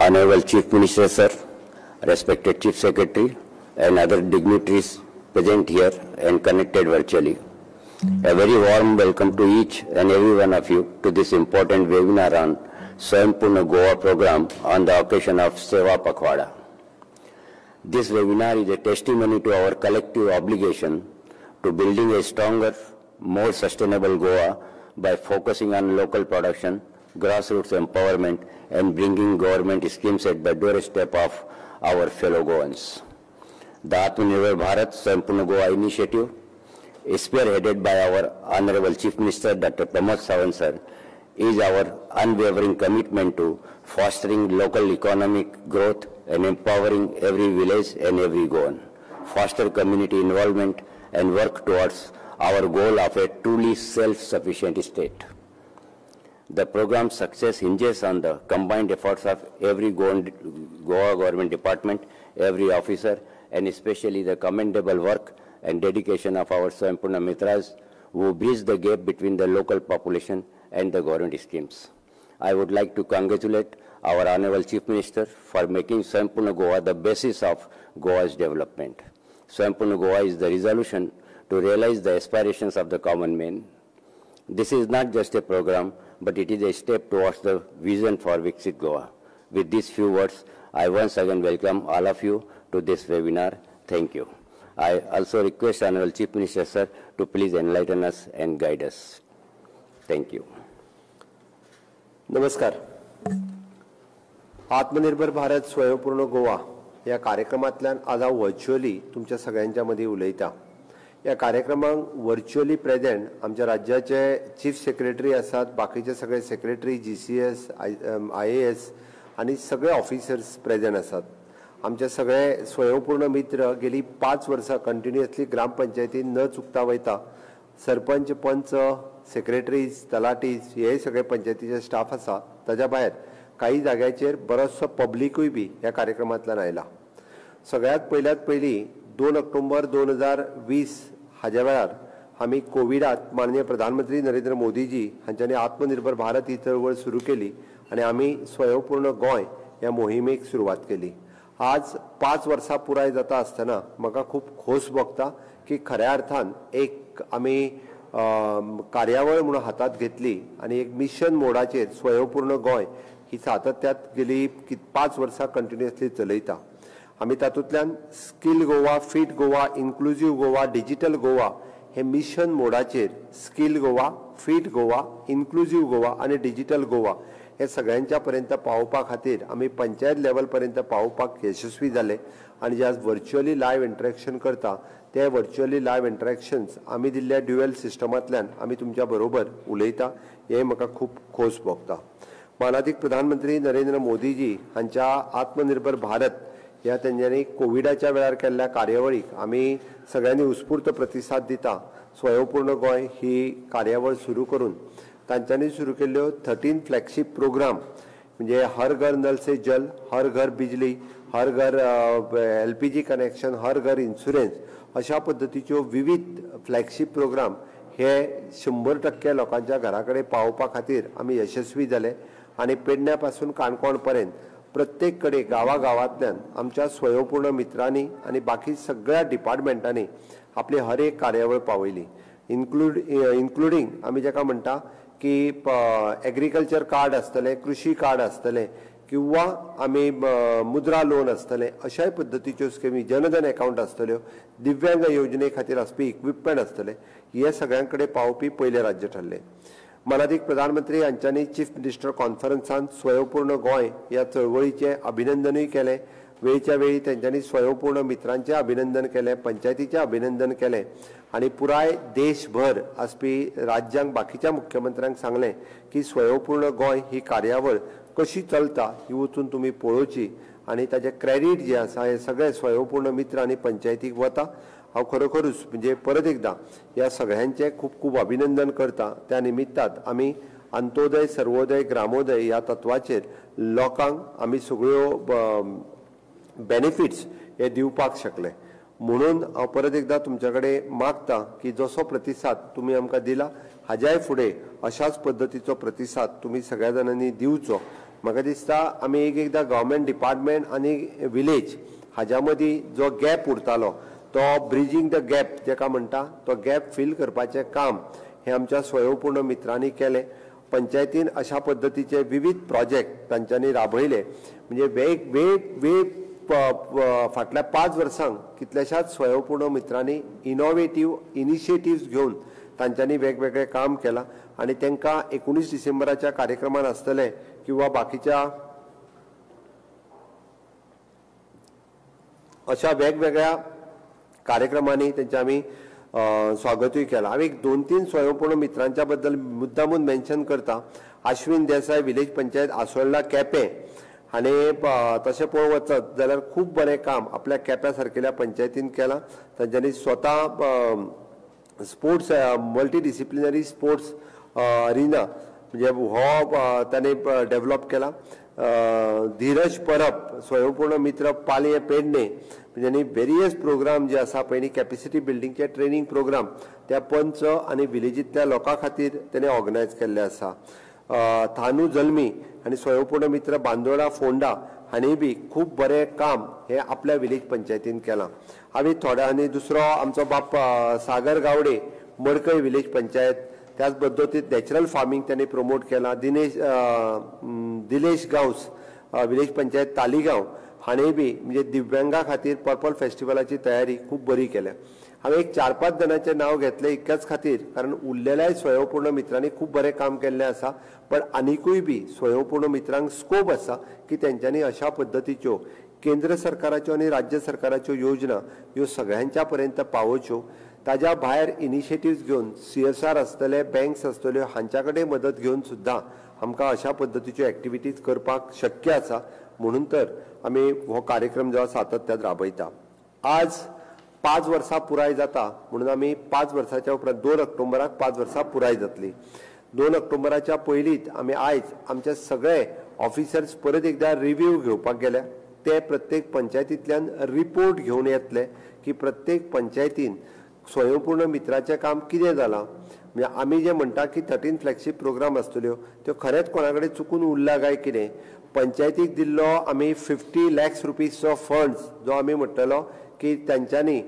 Honorable Chief Minister, sir, respected Chief Secretary, and other dignitaries present here and connected virtually. A very warm welcome to each and every one of you to this important webinar on Swayambhurna Goa program on the occasion of Seva Pakhwada. This webinar is a testimony to our collective obligation to building a stronger, more sustainable Goa by focusing on local production, grassroots empowerment, and bringing government schemes at the doorstep of our fellow Goans. The Atmanirbhar Bharat Swayambhurna Goa initiative, spearheaded by our Honorable Chief Minister Dr. Pramod Sawant sir, is our unwavering commitment to fostering local economic growth and empowering every village and every Goan, foster community involvement, and work towards our goal of a truly self-sufficient state. The program's success hinges on the combined efforts of every Goa government department, every officer, and especially the commendable work and dedication of our Swayambhurna Mitras who bridge the gap between the local population and the government schemes. I would like to congratulate our Honorable Chief Minister for making Swayambhurna Goa the basis of Goa's development. Swayambhurna Goa is the resolution to realize the aspirations of the common man. This is not just a program, but it is a step towards the vision for Viksit Goa. With these few words, I once again welcome all of you to this webinar. Thank you. I also request Honorable Chief Minister sir to please enlighten us and guide us. Thank you. नमस्कार. आत्मनिर्भर भारत स्वयंपूर्ण गोवा या कार्यक्रमातल्यान आज हांव virtually तुमच्या सगळ्यांच्या मदीं उलयतां. या कार्यक्रमाक व्हर्च्युअली प्रेजेंट आमच्या राज्याचे चीफ सेक्रेटरी आसात, बाकीचे सगळे सेक्रेटरी, GCS, IAS आनी सगळे ऑफिसर्स प्रेजेंट आसात. आमचे सगळे स्वयंपूर्ण मित्र गेली 5 वर्सां कंटिन्युअसली ग्रामपंचायतीन न चुकता वयता. सरपंच, पंच, सेक्रेटरीज, तलाटीज हे सगळे पंचायतीचे स्टाफ आसा. ताज्या भायर काही जाग्याचेर बरोचसो पब्लिकूय बी ह्या कार्यक्रमांतल्यान आयला. सगळ्यात पयली 2 ऑक्टोबर 2020 हाज्या वेळार आमी कोविडात माननीय प्रधानमंत्री नरेंद्र मोदीजी हांच्यांनी आत्मनिर्भर भारत ही चळवळ सुरू केली आनी आमी स्वयंपूर्ण गोंय ह्या मोहिमेक सुरवात केली. आज 5 वर्सां पुराय जाता आसतना म्हाका खूब खोस भोगता की खऱ्या अर्थान एक आमी कार्यावळ म्हणून हातात घेतली आनी एक मिशन मोडाचेर स्वयंपूर्ण गोंय ही सातत्यात गेली 5 वर्सां कंटिन्युअसली चलयता. आमी तातूंतल्यान skill Goa, fit Goa, inclusive Goa, digital Goa हे मिशन मोडाचेर skill Goa, fit Goa, inclusive Goa आनी डिजिटल गोवा हे सगळ्यांच्या पर्यंत पावोवपा खातीर आमी पंचायत लेवल पर्यंत पावोवपाक यशस्वी जाले. आनी जे आज व्हर्च्युअली लायव्ह इंटरॅक्शन करता ते व्हर्च्युअली लायव्ह इंटरॅक्शन्स आमी दिल्ल्या ड्युएल सिस्टमांतल्यान आमी तुमच्या बरोबर उलयता. हे म्हाका खूब खोस भोगता. माननीय प्रधानमंत्री नरेंद्र मोदीजी हांच्या आत्मनिर्भर भारत ह्या तेंच्यांनी कोविडाच्या वेळार केल्ल्या कार्यावळीक आमी सगळ्यांनी उत्स्फूर्त प्रतिसाद दिता. स्वयंपूर्ण गोंय ही कार्यावळ सुरू करून तांच्यांनी सुरू केल्ल्यो 13 फ्लॅगशीप प्रोग्राम म्हणजे हर घर नल से जल, हर घर बिजली, हर घर LPG कनेक्शन, हर घर इन्शुरन्स अशा पद्दतीच्यो विविध फ्लॅगशीप प्रोग्राम हे 100% लोकांच्या घरा कडेन पावोवपा खातीर आमी यशस्वी जाले. आनी पेडण्या पासून काणकोण पर्यंत प्रत्येक कडेन गांवांतल्यान आमच्या स्वयंपूर्ण मित्रांनी आनी बाकी सगळ्या डिपार्टमेंटांनी आपली हर एक कार्यावळ पावयली. इन्क्लुडींग आमी जाका म्हणटा की एग्रीकल्चर कार्ड आसतलें, कृषी कार्ड आसतलें किंवा आमी मुद्रा लोन आसतलें, अशाय पद्दतीच्यो स्किमी, जनधन अकाउंट आसतल्यो, दिव्यांग योजने खातीर आसपी इक्विपमेंट आसतलें, हे सगळ्यां कडेन पावोवपी पयले राज्य ठरलें. माननीय प्रधानमंत्री हांच्यांनी चीफ मिनिस्टर कॉन्फरन्सांत स्वयंपूर्ण गोंय ह्या चळवळीचें अभिनंदनूय केलें. वेळच्या वेळी तेंच्यांनी स्वयंपूर्ण मित्रांचें अभिनंदन केलें, पंचायतीचें अभिनंदन केलें आनी पुराय देशभर आसपी राज्यांक बाकीच्या मुख्यमंत्र्यांक सांगलें की स्वयंपूर्ण गोंय ही कार्यावळ कशी चलता ही वचून तुमी पळोवची आनी ताचें क्रेडीट जें आसा हें सगळें स्वयंपूर्ण मित्र आनी पंचायतीक वता. हांव खरोखरूच म्हणजे परत एकदां ह्या सगळ्यांचें खूब खूब अभिनंदन करता. त्या निमित्तांत आमी अंत्योदय, सर्वोदय, ग्रामोदय ह्या तत्वाचेर लोकांक आमी सगळ्यो बेनिफिट्स हे दिवपाक शकले. म्हणून हांव परत एकदां तुमचे कडेन मागता की जसो प्रतिसाद तुमी आमकां दिला हाज्याय फुडें अशाच पद्दतीचो प्रतिसाद तुमी सगळ्या जाणांनी दिवचो. म्हाका दिसता आमी एकदा गव्हर्मेंट डिपार्टमेंट आनी विलेज हाज्या मदीं जो गॅप उरतालो तो ब्रिजींग द गॅप जेका म्हणटा तो गॅप फिल करपाचें काम हे आमच्या स्वयंपूर्ण मित्रांनी केलें. पंचायतीन अशा पद्दतीचे विविध प्रोजेक्ट तांच्यांनी राबयले. म्हणजे फाटल्या 5 वर्सांक कितल्याशाच स्वयंपूर्ण मित्रांनी इनोव्हेटिव्ह इनिशिएटिव्स घेवन तांच्यांनी वेगवेगळे काम केलां आनी तांकां 19 डिसेंबराच्या कार्यक्रमान आसतले किंवा बाकीच्या अशा वेगवेगळ्या कार्यक्रमांनी त्यांचे आमी स्वागतूय केला. हांव एक 2-3 स्वयंपूर्ण मित्रांच्या बद्दल मुद्दामून मेन्शन करता. अश्विन देसाय विलेज पंचायत आसोळला केपें हाणे तशें पळोवंक वचत जाल्यार खूब बरें काम आपल्या केप्या सारकेल्या पंचायतीन केलां. तांच्यांनी स्वता sports multi disciplinary sports Aryna म्हणजे हो ताणें डेव्हलप केला. धीरज परब स्वयंपूर्ण मित्र पालये पेडणे म्हणजे वेरियस प्रोग्राम जे आसा पळय कॅपेसिटी बिल्डिंगचे ट्रेनिंग प्रोग्राम त्या पंच आनी विलेजींतल्या लोकां खातीर तेणें ऑर्गनायज केल्ले आसा. थानू जल्मी आनी स्वयंपूर्ण मित्र बांदोडा फोंडा हांणी बी खूब बरें काम हे आपल्या विलेज पंचायतीन केलां. हांवें थोड्या आनी दुसरो आमचो बाप सागर गावडे मडकय विलेज पंचायत त्याच पद्दतीन नॅचरल फार्मिंग त्यांनी प्रमोट केला. दिलेश गांवस विलेज पंचायत तालिगांव हाणें बी म्हणजे दिव्यांगा खातीर पर्पल फेस्टिवलाची तयारी खूब बरी केल्या. हांवें एक 4-5 जणांचें नांव घेतलें इतक्याच खातीर कारण उरलेल्याय स्वयंपूर्ण मित्रांनी खूब बरें काम केल्लें आसा. पण आनिकूय बी स्वयंपूर्ण मित्रांक स्कोप आसा की तेंच्यांनी अशा पद्दतीच्यो केंद्र सरकाराच्यो आनी राज्य सरकाराच्यो योजना ह्यो सगळ्यांच्या पर्यंत पावोवच्यो. ताज्या भायर इनिशिएटिव्स घेवन CSR आसतले बँक्स आसतल्यो हांच्या कडेन मदत घेवन सुद्दां आमकां अशा पद्दतीच्यो एक्टिविटीज करपाक शक्य आसा. म्हणून तर आमी हो कार्यक्रम जो सातत्यान राबयता. आज 5 वर्सां पुराय जाता म्हणून आमी 5 वर्सांच्या उपरांत 2 ऑक्टोबराक 5 वर्सां पुराय जातली. 2 ऑक्टोबराच्या पयलींच आमी आयज आमचे सगळे ऑफिसर्स परत एकदा रिव्ह्यू घेवपाक गेले. ते प्रत्येक पंचायतींतल्यान रिपोर्ट घेवन येतले की प्रत्येक पंचायतीन स्वयंपूर्ण मित्राचें काम कितें जालां. म्हणजे आमी जे म्हणटा की 13 फ्लॅगशीप प्रोग्राम आसतल्यो त्यो खरेंच कोणा कडेन चुकून उरला काय कितें. पंचायतीक दिल्लो आमी 50 लाख रुपीजचो फंड्स जो आमी म्हणटलो की तांच्यांनी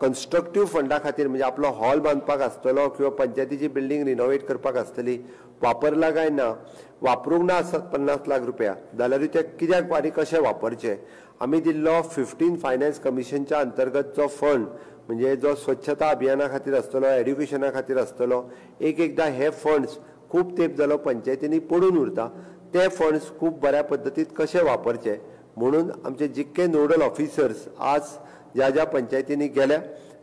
कन्स्ट्रक्टीव फंडा खातीर म्हणजे आपलो हॉल बांदपाक आसतलो किंवा पंचायतीची बिल्डींग रिनोवेट करपाक आसतली वापरला काय ना. वापरूंक ना आसत 50 लाख रुपया जाल्यार ते कित्याक आनी कशें वापरचे. आमी दिल्लो 15 फायनान्स कमिशनच्या अंतर्गतचो फंड म्हणजे जो स्वच्छता अभियाना खातीर आसतलो एड्युकेशना खातीर आसतलो. एकदां हे फंड्स खूब तेंप जालो पंचायतींनी पडून उरता. ते फंड्स खूब बऱ्या पद्दतीन कशे वापरचे म्हणून आमचे जितके नोडल ऑफिसर्स आज ज्या ज्या पंचायतींनी गेल्या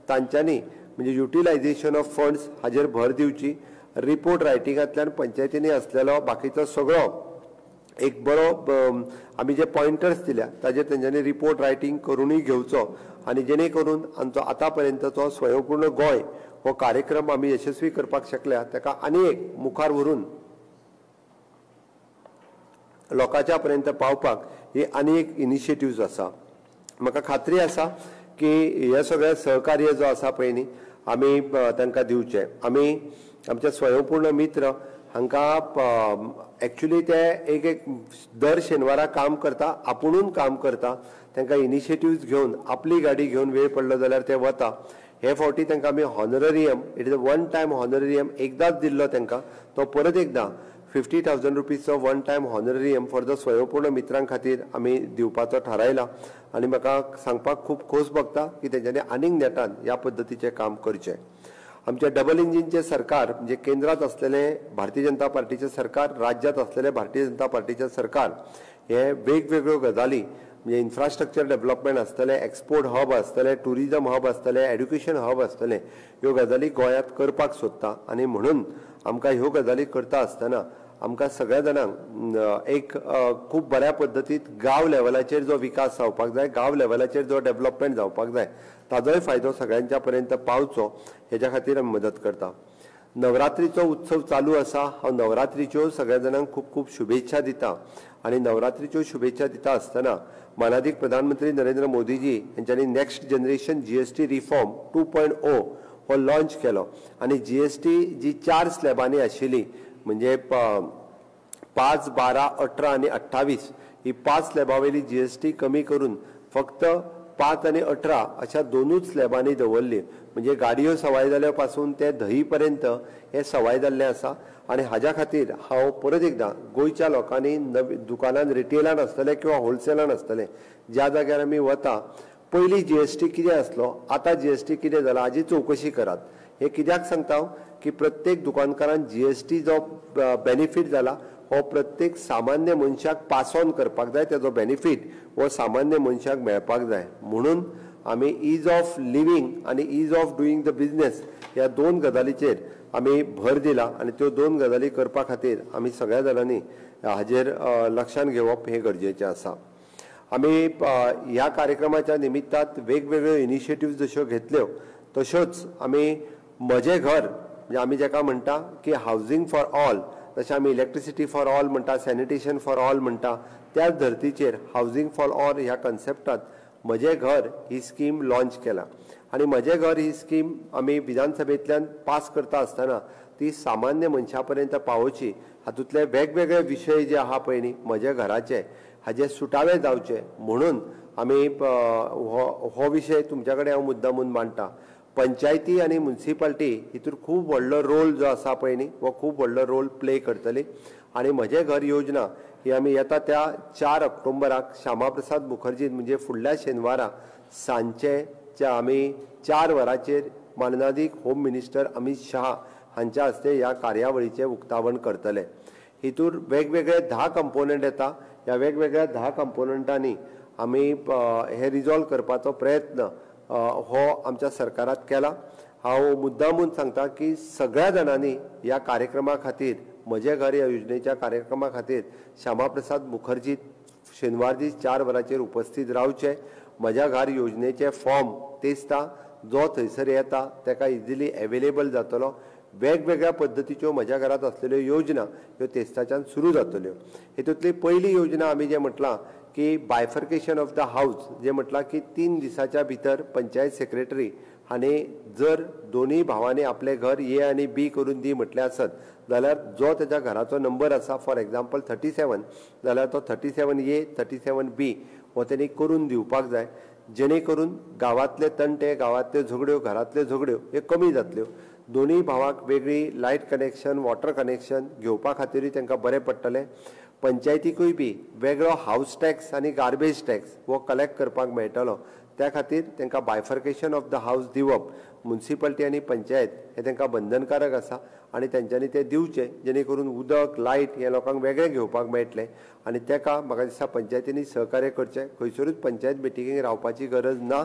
तांच्यांनी म्हणजे युटिलायझेशन ऑफ फंड्स हाजेर भर दिवची. रिपोर्ट रायटिंगांतल्यान पंचायतींनी आसलेलो बाकीचो सगळो एक बरो आमी जे पॉयंटर्स दिल्या ताजेर तेंच्यांनी रिपोर्ट रायटिंग करूनय घेवचो आनी जेणे करून आमचो आतां पर्यंतचो स्वयंपूर्ण गोंय हो कार्यक्रम आमी यशस्वी करपाक शकल्या ताका आनी एक मुखार व्हरून लोकांच्या पर्यंत पावपाक ही आनी एक इनिशिएटिव्ज आसा. म्हाका खात्री आसा की हे सगळे सहकार्य जो आसा पळय न्ही आमी तांकां दिवचे. आमी आमचे स्वयंपूर्ण मित्र हांकां एक्चुली ते एक दर शेनवाराक काम करता आपुणून काम करता. तांकां इनिशिएटिव्ज घेवन आपली गाडी घेवन वेळ पडलो जाल्यार ते वता. हे फावटी तांकां आमी हॉनरेरियम इट इज अ 1 टायम हॉनरेरियम एकदांच दिल्लो तांकां. तो परत एकदां 50,000 रुपीजचो 1 टायम हॉनरेरियम फॉर द स्वयंपूर्ण मित्रां खातीर आमी दिवपाचो थारायला. आनी म्हाका सांगपाक खूब खोस भोगता की तेंच्यांनी आनीक नेटान ह्या पद्दतीचें काम करचें. आमचे डबल इंजिनचे सरकार म्हणजे केंद्रात असलेले भारतीय जनता पार्टीचे सरकार राज्यात असलेले भारतीय जनता पार्टीचे सरकार हे वेगवेगळ्यो गजाली म्हणजे इन्फ्रास्ट्रक्चर डेव्हलपमेंट आसतले एक्सपोर्ट हब आसतले टुरिजम हब आसतले एड्युकेशन हब आसतले ह्यो गजाली गोंयांत करपाक सोदता. आनी म्हणून आमकां ह्यो गजाली करता आसतना आमकां सगळ्या जाणांक एक खूब बऱ्या पद्दतीन गांव लेवलाचेर जो विकास जावपाक जाय गांव लेवलाचेर जो डेव्हलपमेंट जावपाक जाय ताजोय फायदो सगळ्यांच्या पर्यंत पावचो हेच्या खातीर आमी मदत करता. नवरात्रीचो उत्सव चालू आसा. हांव नवरात्रीच्यो सगळ्या जाणांक खूब खूब शुभेच्छा दिता. आनी नवरात्रीच्यो शुभेच्छा दिता आसतना माननीय प्रधानमंत्री नरेंद्र मोदीजी यांच्यांनी नेक्स्ट जनरेशन GST रिफॉर्म 2.0 हो लॉन्च केलो. आनी GST जी 4 स्लॅबांनी आशिल्ली म्हणजे 5, 12, 18 आणि 28 ही 5 स्लॅबावेली GST कमी करून फक्त 5 आणि 18 अशा दोनूच स्लॅबांनी दवरली. म्हणजे गाडयो सवाय जाल्ल्या पासून ते धई पर्यंत हे सवाय जाल्ले आसा. आणि हाज्या खातीर हांव परत एकदां गोंयच्या लोकांनी दुकानान रिटेलान आसतले किंवा होलसेलान आसतले ज्या जाग्यार आमी वता पयलीं GST कितें आसलो आतां GST कितें जाला हाजी चवकशी करात. हे कित्याक सांगता हांव की प्रत्येक दुकानकारान GST जो बेनिफीट जाला हो प्रत्येक सामान्य मनशाक पास ऑन करपाक जाय. तेजो बेनिफीट हो सामान्य मनशाक मेळपाक जाय. म्हणून आमी ईज ऑफ लिव्हिंग आणि ईज ऑफ डुईंग द बिझनेस ह्या दोन गजालीचेर आमी भर दिला. आणि त्यो दोन गजाली करपा खातीर आमी सगळ्या जाणांनी हाजेर लक्षांत घेवप हे गरजेचें आसा. आमी ह्या कार्यक्रमाच्या निमित्तान वेगवेगळ्यो इनिशिएटिव्ह जश्यो घेतल्यो तश्योच आमी म्हजें घर म्हणजे आमी जेका म्हणटा की हावजींग फॉर ऑल, तशें आमी इलेक्ट्रिसिटी फॉर ऑल म्हणटा, सॅनिटेशन फॉर ऑल म्हणटा, त्याच धर्तीचेर हावजींग फॉर ऑल ह्या कन्सेप्टांत म्हजें घर ही स्कीम लॉन्च केला. आणि म्हजें घर ही स्कीम आमी विधानसभेंतल्यान पास करता आसतना ती सामान्य मनशा पर्यंत पावोवची. हातूंतले वेगवेगळे विशय जे आहा पळय न्ही म्हज्या घराचे हाजे सुटावे जावचे म्हणून आमी हो विशय तुमच्या कडेन हांव मुद्दामून मांडटा. पंचायती आनी म्युनिसिपालिटी हितूर खूब व्हडलो रोल जो आसा पळय न्ही हो खूब व्हडलो रोल प्ले करतली. आणि म्हजें घर योजना ही आमी येता त्या 4 ऑक्टोबराक श्यामा प्रसाद मुखर्जीन म्हणजे फुडल्या शेनवारा सांजचे आमी 4 वरांचेर माननाधिक होम मिनिस्टर अमित शाह हांच्या हस्ते ह्या कार्यावळीचें उक्तावण करतले. हितूर वेगवेगळे 10 कंपोनंट येता. ह्या वेगवेगळ्या 10 कंपोनंटांनी आमी हे रिजॉल्व करपाचो प्रयत्न हो आमच्या सरकारात केला. हांव मुद्दामून सांगता की सगळ्या जाणांनी ह्या कार्यक्रमा खातीर म्हजें घर ह्या योजनेच्या कार्यक्रमा खातीर श्यामा प्रसाद मुखर्जी शेनवार दीस 4 वरांचेर उपस्थित रावचे. म्हज्या घर योजनेचे फॉर्म तेसता जो थंयसर येता ताका इजिली अवेलेबल जातलो. वेगवेगळ्या पद्दतीच्यो म्हज्या घरांत आसलेल्यो योजना ह्यो तेस्ताच्यान सुरू जातल्यो. हितूंतली पयली योजना आमी जें म्हटलां की बायफर्केशन ऑफ द हावस जें म्हटलां की 3 दिसाच्या भितर पंचायत सेक्रेटरी हांणी जर दोनूय भावांनी आपलें घर A आनी B करून दी म्हटलें आसत जाल्यार जो तेज्या घराचो नंबर आसा फॉर एग्जाम्पल 37 जाल्यार तो 37A 37B हो तेणी करून दिवपाक जाय. जेणे करून गांवांतले तंटे, गांवांतल्यो झगड्यो, घरांतल्यो झगड्यो ह्यो कमी जातल्यो. दोनूय भावांक वेगळी लायट कनेक्शन, वॉटर कनेक्शन घेवपा खातीरूय तांकां बरें पडटलें. पंचायतीकूय बी वेगळो हावस टॅक्स आनी गार्बेज टॅक्स हो कलेक्ट करपाक मेळटलो. त्या खातीर तांकां बायफर्केशन ऑफ द हावस दिवप म्युनिसिपालिटी आनी पंचायत हे तांकां बंधनकारक आसा आनी तेंच्यांनी ते दिवचे जेणे करून उदक, लायट हे लोकांक वेगळें घेवपाक मेळटलें. आनी ताका म्हाका दिसता पंचायतींनी सहकार्य करचें. खंयसरूच पंचायत मिटिंगेक रावपाची गरज ना.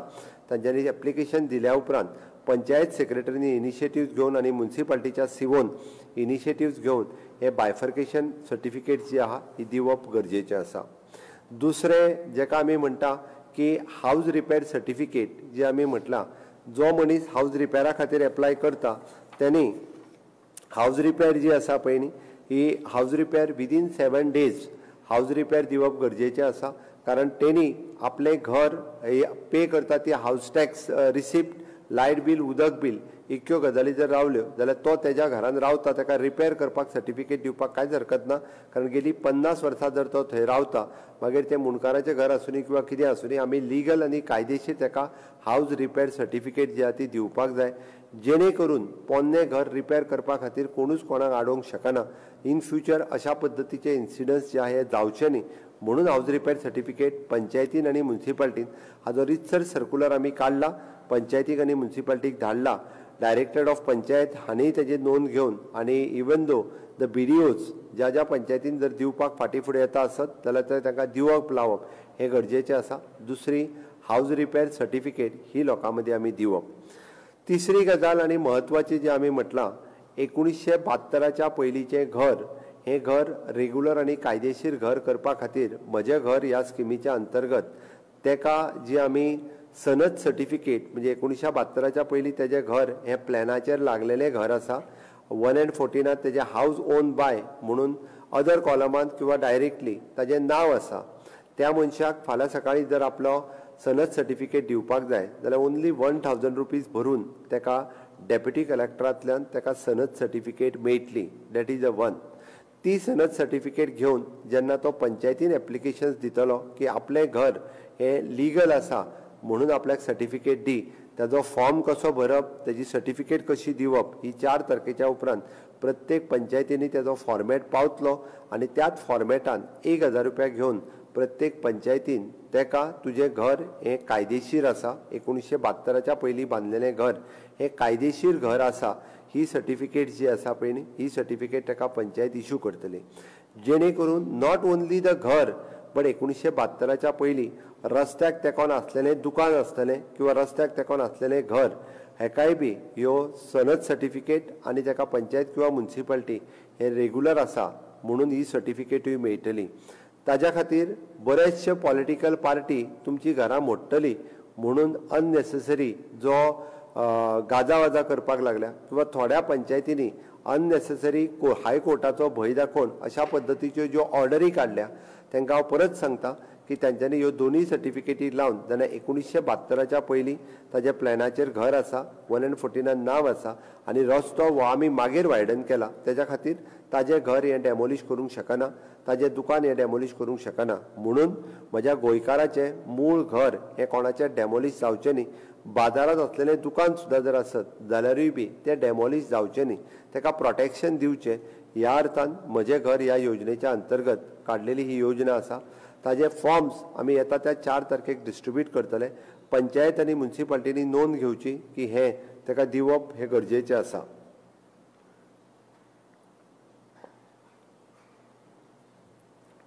तांच्यांनी एप्लिकेशन दिल्या उपरांत पंचायत सेक्रेटरीनी इनिशिएटिव्ह घेवन आनी म्युनिसिपालिटीच्या सिवोन इनिशिएटिव्ह घेवन हे बायफर्केशन सर्टिफिकेट जी आहा ही दिवप गरजेचें आसा. दुसरें जेका आमी म्हणटा की हावस रिपेर सर्टिफिकेट जे आमी म्हटलां जो मनीस हावस रिपेरा खातीर एप्लाय करता त्यांनी हावस रिपेर जी आसा पळय न्ही ही हावस रिपेर विदीन 7 days हावस रिपेर दिवप गरजेचें आसा. कारण तेणी आपलें घर पे करता ती हावस टॅक्स रिसिप्ट, लायट बील, उदक बील इतक्यो गजाली जर रावल्यो जाल्यार तो तेज्या घरान रावता ताका रिपेर करपाक सर्टिफिकेट दिवपाक कांयच हरकत ना. कारण गेली 50 वर्सां जर तो थंय रावता मागीर तें मुणकाराचें घर आसूं किंवा कितें आसूं आमी लिगल आनी कायदेशीर ताका हावस रिपेर सर्टिफिकेट जी आहा ती दिवपाक जाय. जेणे करून पोन्नें घर रिपेर करपा खातीर कोणूच कोणाक आडोवंक शकना. इन फ्युचर अशा पद्दतीचे इन्सिडंट्स जे आहा हे जावचे न्ही म्हणून हावस रिपेर सर्टिफिकेट पंचायतीन आनी म्युनिसिपालिटीन हाजो रितसर सर्क्युलर आमी काडला. पंचायतीक आनी म्युनिसिपालिटीक धाडला. डायरेक्टर ऑफ पंचायत हांणी तेजी नोंद घेवन आनी इवन दो द BDOs ज्या ज्या पंचायतीन जर दिवपाक फाटीं फुडें येता आसत जाल्यार ते तांकां दिवप लावप हें गरजेचें आसा. दुसरी हावस रिपेर सर्टिफिकेट ही लोकां मदीं आमी दिवप. तिसरी गजाल आनी म्हत्वाची जी आमी म्हटलां 1972च्या पयलींचें घर हें घर रेग्युलर आनी कायदेशीर घर करपा खातीर म्हजें घर ह्या स्किमीच्या अंतर्गत तेका जी आमी सनद सर्टिफिकेट म्हणजे 1972च्या पयलीं तेजें घर हें प्लॅनाचेर लागलेलें घर आसा. 1 and 14 तेजें हावस ओन बाय म्हणून अदर कॉलमांत किंवा डायरेक्टली ताजें नांव आसा. त्या मनशाक फाल्यां सकाळीं जर आपलो सनद सर्टिफिकेट दिवपाक जाय जाल्यार ओन्ली 1000 रुपीज भरून ताका डेप्युटी कलेक्टरांतल्यान ताका सनद सर्टिफिकेट मेळटली. That is one. ती सनद सर्टिफिकेट घेवन जेन्ना तो पंचायतीन एप्लिकेशन्स दितलो की आपलें घर हे लिगल आसा म्हणून आपल्याक सर्टिफिकेट दी, ताजो फॉर्म कसो भरप, ताजी सर्टिफिकेट कशी दिवप, ही 4 तारखेच्या उपरांत प्रत्येक पंचायतींनी ताजो फॉर्मॅट पावतलो आनी त्याच फॉर्मॅटान 1000 रुपया घेवन प्रत्येक पंचायतीन तेका तुजें घर हें कायदेशीर आसा, 1972च्या पयलीं बांदलेलें घर हें कायदेशीर घर आसा, ही सर्टिफिकेट जी आसा पळय न्ही, ही सर्टिफिकेट ताका पंचायत इश्यू करतली, जेणे करून नॉट ओन्ली द घर बट 1972च्या पयलीं रस्त्याक तेकोन आसलेलें दुकान आसतलें किंवा रस्त्याक तेकोन आसलेलें घर हेकाय बी ह्यो सनद सर्टिफिकेट आनी ताका पंचायत किंवा म्युनिसिपालिटी हे रेग्युलर आसा म्हणून ही सर्टिफिकेटूय मेळटली. ताज्या खातीर बरेचशे पॉलिटिकल पार्टी तुमची घरां मोडटली म्हणून अननेसेसरी जो गाजावाजा करपाक लागल्या किंवा थोड्या पंचायतींनी अननेसेसरी हायकोर्टाचो भंय दाखोवन अशा पद्दतीच्यो ज्यो ऑर्डरी काडल्या तांकां हांव परत सांगता की तांच्यांनी ह्यो दोनूय सर्टिफिकेटी लावन जाल्यार 1972च्या पयलीं ताज्या प्लॅनाचेर घर आसा, 149 नांव आसा आनी रस्तो हो आमी मागीर वायडन केला, तेज्या खातीर ताजें घर हें डॅमोलिश करूंक शकना, ताजें दुकान हें डॅमोलिश करूंक शकना. म्हणून म्हज्या गोंयकाराचें मूळ घर हें कोणाचें डॅमोलिश जावचें न्ही. बाजारांत असलेलें दुकान सुद्दां जर आसत जाल्यारूय बी तें डॅमोलिश जावचें न्ही, ताका प्रोटेक्शन दिवचें. ह्या अर्थान म्हजें घर ह्या योजनेच्या अंतर्गत काडलेली ही योजना आसा. ताजे फॉर्म्स आमी येता त्या 4 तारखेक डिस्ट्रिब्यूट करतले. पंचायत आनी म्युनिसिपालिटीनी नोंद घेवची की हें ताका दिवप हें गरजेचें आसा.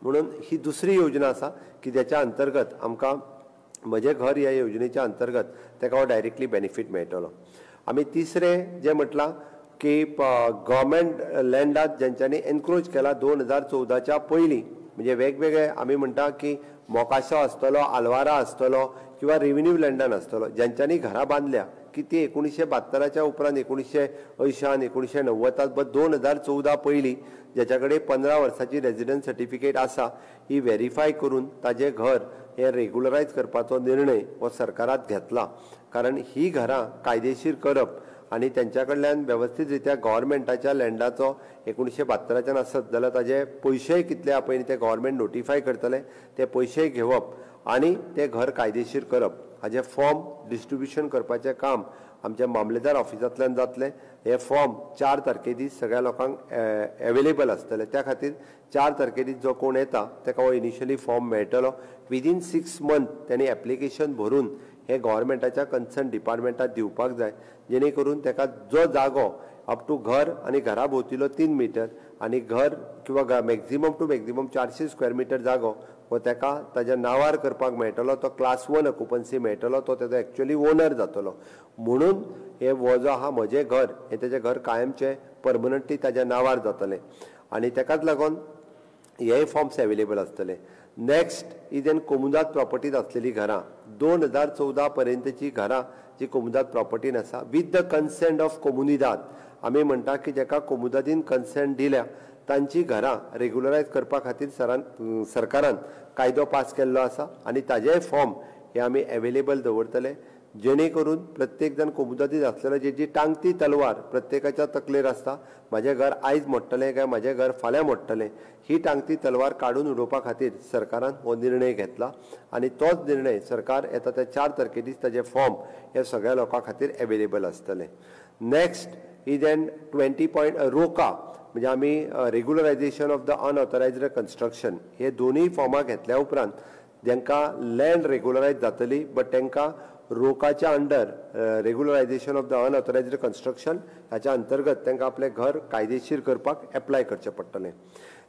म्हणून ही दुसरी योजना आसा की जेच्या अंतर्गत आमकां म्हजें घर ह्या योजनेच्या अंतर्गत ताका डायरेक्टली बेनिफीट मेळटलो. आमी तिसरें जें म्हटलां की गव्हर्मेंट लँडात जेंच्यांनी एनक्रोच केला 2014च्या पयलीं, म्हणजे वेगवेगळे आमी म्हणटा की मोकाशो आसतलो, आलवारा आसतलो किंवा रेव्हेन्यू लँडान आसतलो, जेंच्यांनी घरां बांदल्या की ती 1972च्या उपरांत 1980 1990 बट 2014 पयलीं जेच्या कडेन 15 वर्सांची रेजिडन्स सर्टिफिकेट आसा ही व्हेरीफाय करून ताजें घर हें रेग्युलरायज करपाचो निर्णय हो सरकारात घेतला. कारण ही घरां कायदेशीर करप आनी तेंच्या कडल्यान वेवस्थीत रित्या गव्हर्मेंटाच्या लँडाचो 1972च्यान आसत जाल्यार ताजे पयशेय कितले हा पळय ते गव्हर्मेंट नोटिफाय करतले, ते पयशेय घेवप आनी ते घर कायदेशीर करप, हाजे फॉर्म डिस्ट्रिब्युशन करपाचें काम आमच्या मामलेदार ऑफिसांतल्यान जातलें. हे फॉर्म 4 तारखे दीस सगळ्या लोकांक एवेलेबल आसतले. त्या खातीर 4 तारखे दीस जो कोण येता ताका हो इनिशियली फॉर्म मेळटलो. विदीन 6 मंथ त्यांनी एप्लिकेशन भरून हे गव्हर्मेंटाच्या कन्सर्न डिपार्टमेंटात दिवपाक जाय, जेणे करून ताका जो जागो अप टू घर आनी घरा भोंवतीलो 3 मीटर आनी घर किंवा maximum to maximum 400 square metre जागो हो ताका ताज्या नांवार करपाक मेळटलो. तो क्लास 1 ऑक्युपन्सी मेळटलो, तो ताजो एक्चुअली ओनर जातलो. म्हणून हे हो जो आहा म्हजें घर हें ताजें घर कायमचें परमनंटली ताज्या नांवार जातलें आनी ताकाच लागून हे फॉर्म्स एवेलेबल आसतले. नेक्स्ट ही देन कोमुदाद प्रॉपर्टीत आसलेली घरां, 2014 पर्यंतची घरां जी कोमुदाद प्रॉपर्टीन आसा विथ द कन्सेंट ऑफ कोमुनिदाद. आमी म्हणटा की जेका कोमुदादीन कन्सेंट दिल्या तांची घरां रेग्युलरायज करपा खातीर सरकारान कायदो पास केल्लो आसा आनी ताजेय फॉर्म हे आमी एवेलेबल दवरतले, जेणे करून प्रत्येक जण कोमुदादीन आसलेलो जी टांगती तलवार प्रत्येकाच्या तकलेर आसता, म्हाजें घर आयज मोडटलें काय म्हाजें घर फाल्यां मोडटलें, ही टांगती तलवार काडून उडोवपा खातीर सरकारान हो निर्णय घेतला आनी तोच निर्णय सरकार येता त्या 4 तारखे दीस ताजे फॉर्म हे सगळ्या लोकां खातीर एवेलेबल आसतले. नेक्स्ट ही देन 20 रोका म्हणजे आमी regularisation of the unauthorised construction हे दोनूय फॉर्मां घेतल्या उपरांत जेंकां लँड रेग्युलरायज जातली बट तांकां रोकाच्या under regularisation of the unauthorised construction हाच्या अंतर्गत तांकां आपलें घर कायदेशीर करपाक एप्लाय करचें पडटलें.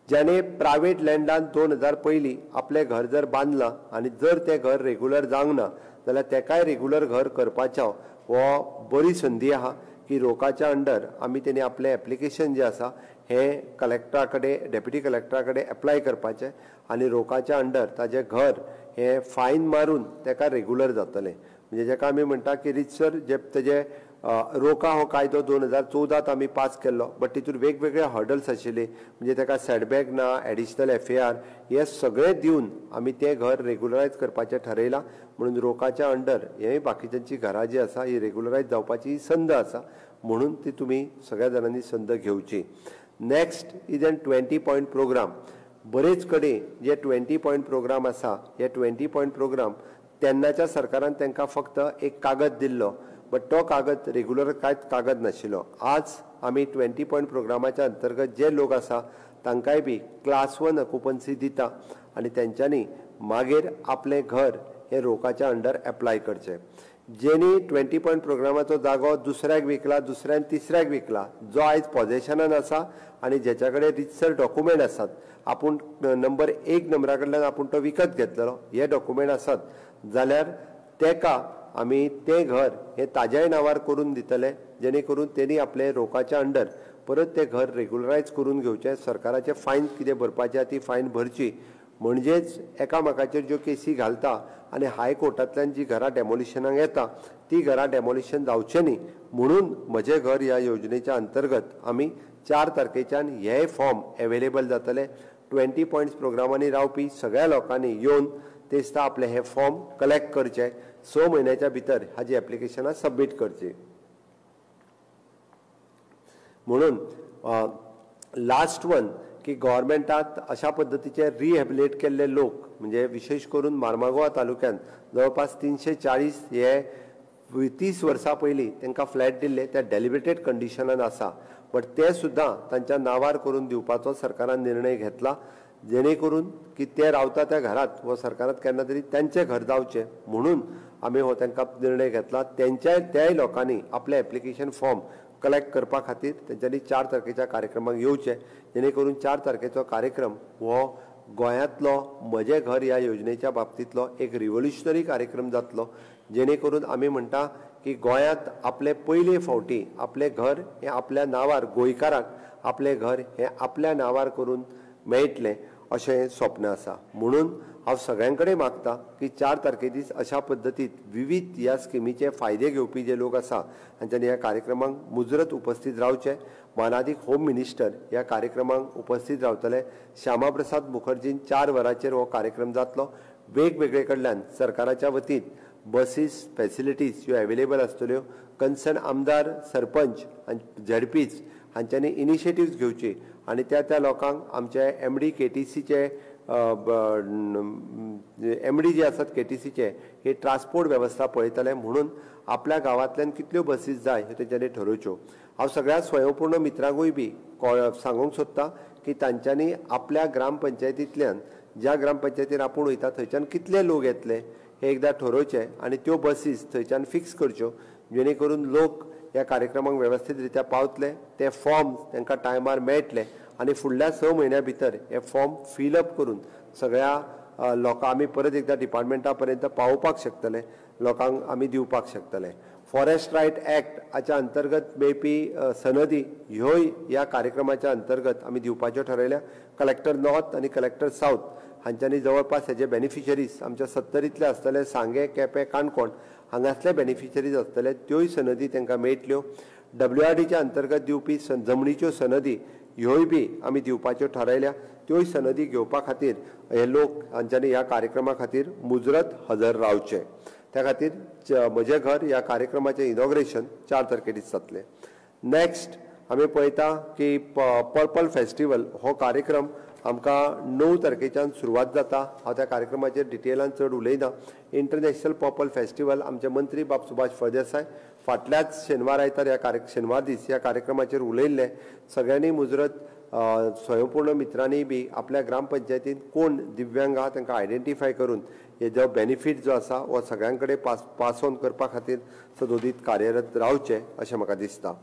ज्याने प्रायवेट लँडान 2000 पयलीं आपलें घर जर बांदलां आनी जर तें घर रेग्युलर जावंक ना जाल्यार तेकाय रेग्युलर घर करपाचो हो बरी संदी आहा की रोकाच्या अंडर आमी तेणी आपलें एप्लिकेशन जें आसा हें कलेक्टरा कडेन डेप्युटी कलेक्टरा कडेन एप्लाय करपाचें आनी रोकाच्या अंडर ताजें घर हें फायन मारून तेका रेग्युलर जातलें. म्हणजे जेका आमी म्हणटा की रितसर जे तेजे रोका हो कायदो 2014 आमी पास केल्लो बट तितून वेगवेगळे हर्डल्स आशिल्ले, म्हणजे तेका सेटबॅक ना, एडिशनल FAR हे सगळें दिवन आमी तें घर रेग्युलरायज करपाचें ठरयलां. म्हणून रोकाच्या अंडर हेय बाकीच्यांची घरां जी आसा ही रेग्युलरायज जावपाची संद आसा, म्हणून ती तुमी सगळ्या जाणांनी संद घेवची. Next is an 20 point programme. बरेच कडेन जे 20 पॉयंट प्रोग्राम आसा हे 20 पॉयंट प्रोग्राम तेन्नाच्या सरकारान तांकां फक्त एक कागद दिल्लो, बट तो कागद रेग्युलर कांयच कागद नाशिल्लो. आज आमी 20 पॉयंट प्रोग्रामाच्या अंतर्गत जे लोक आसा तांकांय बी क्लास 1 ऑक्युपन्सी दिता आनी तेंच्यांनी मागीर आपलें घर हे रोकाच्या अंडर एप्लाय करचें. जेणी 20 पॉयंट प्रोग्रामाचो जागो दुसऱ्याक विकला, दुसऱ्यान तिसऱ्याक विकला, जो आयज पॉझेशनान आसा आनी जेच्या कडेन रितसर डॉक्युमेंट आसात, आपूण नंबर 1 नंबरा कडल्यान आपूण तो विकत घेतलेलो, हे डॉक्युमेंट आसात जाल्यार तेका आमी तें घर हे ताज्याय नांवार करून दितले, जेणे करून तेणी आपले रोकाच्या अंडर परत तें घर रेग्युलरायज करून घेवचें. सरकाराचे फायन कितें भरपाचें ती फायन भरची. म्हणजेच एकामेकाचेर ज्यो केसी घालता आनी हायकोर्टांतल्यान जी घरां डेमोलिशनाक येता ती घरां डेमोलिशन जावचें न्ही म्हणून म्हजें घर ह्या योजनेच्या अंतर्गत आमी 4 तारखेच्यान हे फॉर्म अवेलेबल जातले. 20 पॉयंट्स प्रोग्रामांनी रावपी सगळ्या लोकांनी येवन ते दिसता आपले हे फॉर्म कलेक्ट करचे. 6 म्हयन्याच्या भितर हाजी एप्लिकेशनां सबमीट करची. म्हणून लास्ट वन की गव्हर्मेंटात अशा पद्दतीचे रिहॅबिलिट केल्ले लोक म्हणजे विशेष करून मार्मागोवा तालुक्यात जवळपास 340 हे 30 वर्सां पयलीं तांकां फ्लॅट दिल्ले ते डेलिबरेटेड कंडिशनान आसा, बट ते सुद्दां तांच्या नांवार करून दिवपाचो सरकारान निर्णय घेतला, जेणे करून की ते रावता त्या घरात व सरकारात केन्ना तरी त्यांचे घर जावचें म्हणून आमी हो तांकां निर्णय घेतला. त्याय लोकांनी आपले एप्लिकेशन फॉर्म कलेक्ट करपा खातीर तेंच्यांनी 4 तारखेच्या कार्यक्रमाक येवचें, जेणे करून 4 तारखेचो कार्यक्रम हो गोंयांतलो म्हजें घर ह्या योजनेच्या बाबतींतलो एक रिव्होल्युशनरी कार्यक्रम जातलो, जेणे करून आमी म्हणटा की गोंयांत आपले पयले फावटी आपलें घर हें आपल्या नांवार गोंयकाराक आपलें घर हें आपल्या नांवार करून मेळटलें अशें स्वप्न आसा. म्हणून हांव सगळ्यां कडेन मागता की 4 तारखे दीस अशा पद्दतीत विविध ह्या स्किमीचे फायदे घेवपी जे लोक आसा हांच्यांनी ह्या कार्यक्रमाक मुजरत उपस्थित रावचे. मानादीक होम मिनिस्टर ह्या कार्यक्रमाक उपस्थित रावतले. श्यामा प्रसाद मुखर्जीन 4 वरांचेर हो कार्यक्रम जातलो. वेगवेगळे कडल्यान सरकाराच्या वतीन बसीस फॅसिलिटीज ह्यो अवेलेबल आसतल्यो. कन्सर्न आमदार, सरपंच आनी झडपीच हांच्यांनी इनिशिएटिव्ज घेवची आनी त्या लोकांक आमचे MD KTCचे MD जे आसात KTCचे हे ट्रान्सपोर्ट वेवस्था पळयतले म्हणून आपल्या गांवांतल्यान कितल्यो बसीस जाय ह्यो तेंच्यांनी ठरोवच्यो. हांव सगळ्या स्वयंपूर्ण मित्रांकूय बी सांगूंक सोदतां की तांच्यांनी आपल्या ग्रामपंचायतींतल्यान ज्या ग्रामपंचायतीर आपूण वयता थंयच्यान कितले लोक येतले हे एकदां ठरोवचें आनी त्यो बसीस थंयच्यान फिक्स करच्यो, जेणे करून लोक ह्या कार्यक्रमाक वेवस्थीत रित्या पावतले, ते फॉर्म तांकां टायमार मेळटले आनी फुडल्या 6 म्हयन्या भितर हे फॉर्म फिलअप करून सगळ्या लोकांक आमी परत एकदा डिपार्टमेंटा पर्यंत पावोवपाक शकतले, लोकांक आमी दिवपाक शकतले. फॉरेस्ट रायट एक्ट हाच्या अंतर्गत मेळपी सनदी ह्योय ह्या कार्यक्रमाच्या अंतर्गत आमी दिवपाच्यो ठरयल्या. कलेक्टर नॉर्थ आनी कलेक्टर सावथ हांच्यांनी जवळपास हेजे बेनिफिशरीज आमच्या 70 आसतले. सांगे, केपें, काणकोण हांगासले बेनिफिशरीज आसतले, त्योय सनदी तांकां मेळटल्यो. WRDच्या अंतर्गत दिवपी जमनीच्यो सनदी ह्योय बी आमी दिवपाच्यो ठरयल्या. त्योय सनदी घेवपा खातीर हे लोक हांच्यांनी ह्या कार्यक्रमा खातीर मुजरत हजर रावचे. त्या खातीर म्हजें घर ह्या कार्यक्रमाचें इनॉग्रेशन 4 तारखे दीस जातलें. नेक्स्ट आमी पळयता की पर्पल फेस्टिवल हो कार्यक्रम आमकां 9 तारखेच्यान सुरवात जाता. हांव त्या कार्यक्रमाचेर डिटेलान चड उलयना. इंटरनॅशनल पर्पल फेस्टिवल आमचे मंत्री बाब सुभाष फळदेसाय फाटल्याच शेनवार आयतार शेनवार दीस ह्या कार्यक्रमाचेर उलयल्ले. सगळ्यांनी मुजरत स्वयंपूर्ण मित्रांनी बी आपल्या ग्रामपंचायतीन कोण दिव्यांग आहा तांकां आयडेंटिफाय करून हेजो बेनिफीट जो आसा हो सगळ्यां कडेन पास ऑन करपा खातीर सदोदीत कार्यरत रावचे अशें म्हाका दिसता.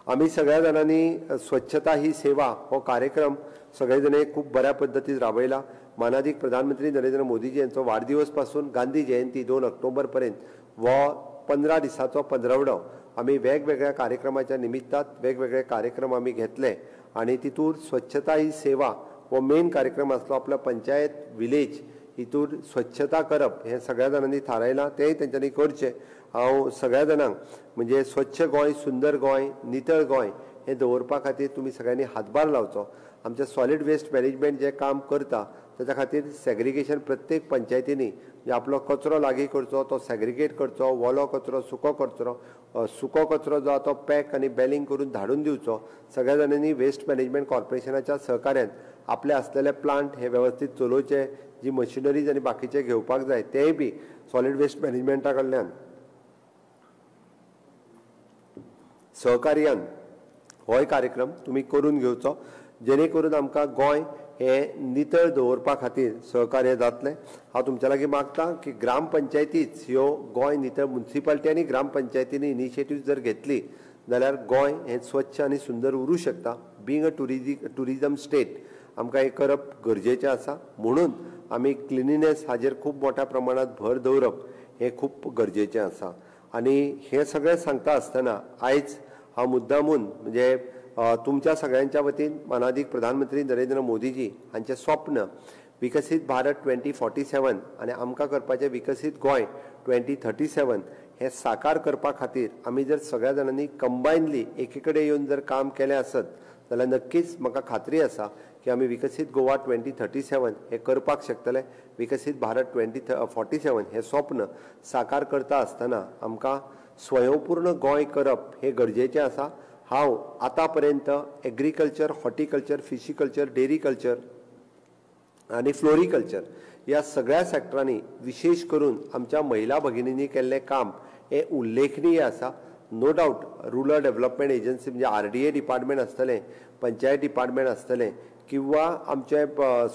आमी सगळ्या जाणांनी स्वच्छता ही सेवा हो कार्यक्रम सगळे जणे खूब बऱ्या पद्दतीन राबयला. मानादीक प्रधानमंत्री नरेंद्र मोदीजी यांचो वाडदिवस पासून गांधी जयंती 2 ऑक्टोबर पर्यंत हो 15 दिसाचो पंदरवडो आमी वेगवेगळ्या कार्यक्रमाच्या निमित्तात वेगवेगळे कार्यक्रम आमी घेतले आनी तितूर स्वच्छता ही सेवा हो मेन कार्यक्रम आसलो. आपलो पंचायत विलेज हितूर स्वच्छता करप हें सगळ्या जाणांनी थारायलां, तेंय तेंच्यांनी करचें. हांव सगळ्या जाणांक म्हणजे स्वच्छ गोंय, सुंदर गोंय, नितळ गोंय हें दवरपा खातीर तुमी सगळ्यांनी हातभार लावचो. आमचें सॉलीड वेस्ट मॅनेजमेंट जें काम करता ताच्या खातीर सेग्रिगेशन प्रत्येक पंचायतींनी म्हणजे आपलो कचरो लागीं करचो, तो सॅग्रिगेट करचो, वोलो कचरो, सुको कचरो जो तो पॅक आनी बॅलिंग करून धाडून दिवचो. सगळ्या जाणांनी वेस्ट मॅनेजमेंट कॉर्पोरेशनाच्या सहकार्यान आपले असलेले प्लांट हे वेवस्थीत चलोवचे, जी मशिनरीज आनी बाकीचे घेवपाक जाय तेय बी सॉलिड वेस्ट मॅनेजमेंटा कडल्यान सहकार्यान होय कार्यक्रम तुमी करून घेवचो, जेणे करून आमकां गोंय हे नितळ दवरपा खातीर सहकार्य जातलें. हांव तुमच्या लागीं मागतां की ग्रामपंचायतीच ह्यो गोंय नितळ म्युनिसिपालिटी आनी ग्रामपंचायतींनी इनिशिएटीव जर घेतली जाल्यार गोंय हें स्वच्छ आनी सुंदर उरूं शकता. बींग अ टुरिजम स्टेट आमकां हें करप गरजेचें आसा. म्हणून आमी क्लिनिनेस हाजेर खूब मोठ्या प्रमाणात भर दवरप हें खूब गरजेचें आसा. आनी हें सगळें सांगता आसतना आयज हांव मुद्दामून म्हणजे तुमच्या सगळ्यांच्या वतीन मानाधीक प्रधानमंत्री नरेंद्र मोदीजी हांचें स्वप्न विकसीत भारत 2047 आनी आमकां करपाचें विकसीत गोंय 2037 हें साकार करपा खातीर आमी जर सगळ्या जाणांनी कंबायनली एके कडेन येवन जर काम केलें आसत जाल्यार नक्कीच म्हाका खात्री आसा की आमी विकसीत गोवा 2037 हें करपाक शकतले. विकसीत भारत 2047 हें स्वप्न साकार करता आसतना आमकां स्वयंपूर्ण गोंय करप हें गरजेचें आसा. हांव आतां पर्यंत एग्रीकल्चर, हॉर्टिकल्चर, फिशिकल्चर, डेरी कल्चर आनी फ्लोरिकल्चर ह्या सगळ्या सॅक्टरांनी विशेष करून आमच्या महिला भगिनींनी केल्लें काम हें उल्लेखनीय आसा. No doubt rural development agency म्हणजे RDA डिपार्टमेंट आसतलें, पंचायत डिपार्टमेंट आसतलें किंवा आमचे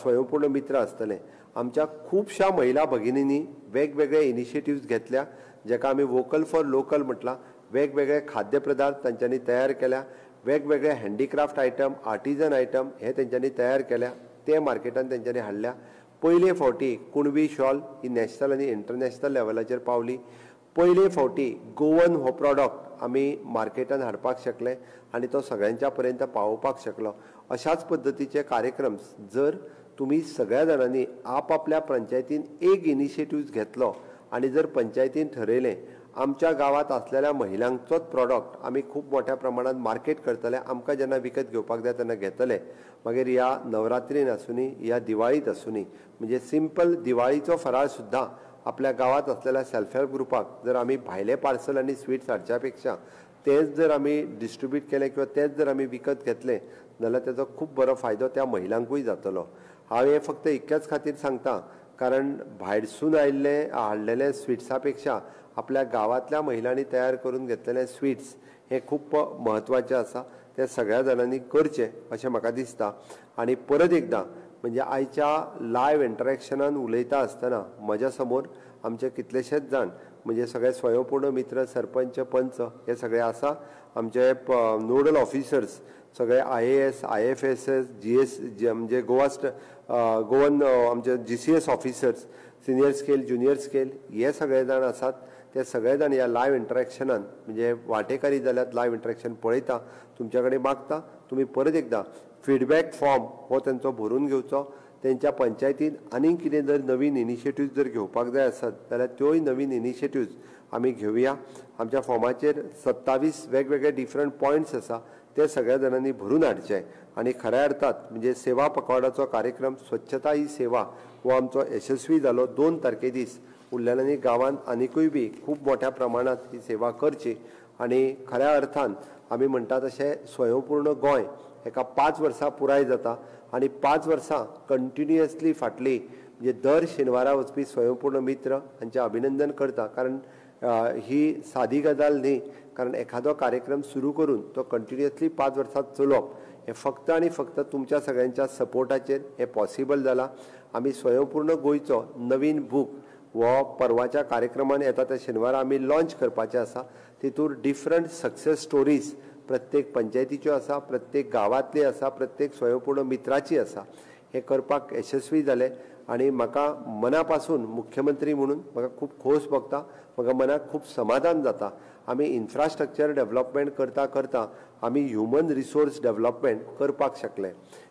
स्वयंपूर्ण मित्र आसतले, आमच्या खुबशा महिला भगिनींनी वेगवेगळे इनिशिएटिव्स घेतल्या जेका आमी वोकल फॉर लोकल म्हटलां. वेगवेगळे खाद्यपदार्थ तांच्यांनी तयार केल्या, वेगवेगळे हँडीक्राफ्ट आयटम, आर्टिजन आयटम हे तेंच्यांनी तयार केल्या, ते मार्केटान तेंच्यांनी हाडल्या. पयले फावटी कुणबी शॉल ही नॅशनल आनी इंटरनॅशनल लेवलाचेर पावली. पयले फावटी गोवन हो प्रॉडक्ट आमी मार्केटान हाडपाक शकले आनी तो सगळ्यांच्या पर्यंत पावोवपाक शकलो. अशाच पद्दतीचे कार्यक्रम जर तुमी सगळ्या जाणांनी आपआपल्या पंचायतीन एक इनिशिएटिव्ह घेतलो आनी जर पंचायतीन ठरयलें आमच्या गांवांत आसलेल्या महिलांचोच प्रॉडक्ट आमी खूब मोठ्या प्रमाणात मार्केट करतले, आमकां जेन्ना विकत घेवपाक जाय तेन्ना घेतले. मागीर ह्या नवरात्रीन आसुनी ह्या दिवाळीत आसुनी म्हणजे सिंपल दिवाळीचो फराळ सुद्दां आपल्या गांवांत आसलेल्या सेल्फ हेल्प ग्रुपाक जर आमी भायले पार्सल आनी स्वीट्स हाडच्या पेक्षा तेच जर आमी डिस्ट्रिब्यूट केलें किंवा तेच जर आमी विकत घेतलें जाल्यार तेजो खूब बरो फायदो त्या महिलांकूय जातलो. हांव हें फक्त इतक्याच खातीर सांगता कारण भायरसून हाडलेले स्वीट्सा पेक्षा आपल्या गांवांतल्या महिलांनी तयार करून घेतलेले स्वीट्स हे खूब म्हत्वाचें आसा. ते सगळ्या जाणांनी करचें अशें म्हाका दिसता. आनी परत एकदां म्हणजे आयच्या लायव्ह इंटरॅक्शनान उलयता आसतना म्हज्या समोर आमचे कितलेशेच जाण म्हणजे सगळे स्वयंपूर्ण मित्र, सरपंच, पंच हे सगळे आसा. आमचे नोडल ऑफिसर्स सगळे IAS, IFSS, GS म्हणजे गोवन आमचे GCS officers, senior scale, junior scale हे सगळे जाण आसात. ते सगळे जाण ह्या लायव्ह इंटरॅक्शनान म्हणजे वांटेकारी जाल्यात लायव्ह इंटरॅक्शन पळयता. तुमच्या कडेन मागता तुमी परत एकदां फीडबॅक फॉर्म हो तेंचो भरून घेवचो. तेंच्या पंचायतीन आनीक कितें जर नवीन इनिशिएटिव्ह जर घेवपाक जाय आसत जाल्यार त्योय नवीन इनिशिएटिव्ह आमी घेवया. आमच्या फॉर्माचेर 27 वेगवेगळे डिफरंट पॉयंट्स आसा ते सगळ्या जाणांनी भरून हाडचे. आनी खऱ्या अर्थात म्हणजे सेवा पखवाडाचो कार्यक्रम स्वच्छता ही सेवा हो आमचो यशस्वी जालो 2 तारखे दीस. उरलेल्यांनी गांवांत आनिकूय बी खूब मोठ्या प्रमाणात ही सेवा करची. आनी खऱ्या अर्थान आमी म्हणटा तशें स्वयंपूर्ण गोंय हेका 5 वर्सां पुराय जाता आनी 5 वर्सां कंटिन्युअसली फाटली म्हणजे दर शेनवारा वचपी स्वयंपूर्ण मित्र हांचें अभिनंदन करता. कारण ही सादी गजाल न्ही. कारण एखादो कार्यक्रम सुरू करून तो कंटिन्युअसली 5 वर्सां चलोवप हे फक्त आनी फक्त तुमच्या सगळ्यांच्या सपोर्टाचेर हे पॉसिबल जाला. आमी स्वयंपूर्ण गोंयचो नवीन बूक हो परवाच्या कार्यक्रमान येता त्या शेनवारा आमी लॉन्च करपाचें आसा. तितूर डिफरंट सक्सेस स्टोरीज प्रत्येक पंचायतीच्यो आसा, प्रत्येक गांवांतली आसा, प्रत्येक स्वयंपूर्ण मित्राची आसा. हे करपाक यशस्वी जाले आनी म्हाका मना पासून मुख्यमंत्री म्हणून म्हाका खूब खोस भोगता. म्हाका मनाक खूब समाधान जाता. आमी इन्फ्रास्ट्रक्चर डेव्हलपमेंट करता करता आमी ह्युमन रिसोर्स डेव्हलपमेंट करपाक शकले.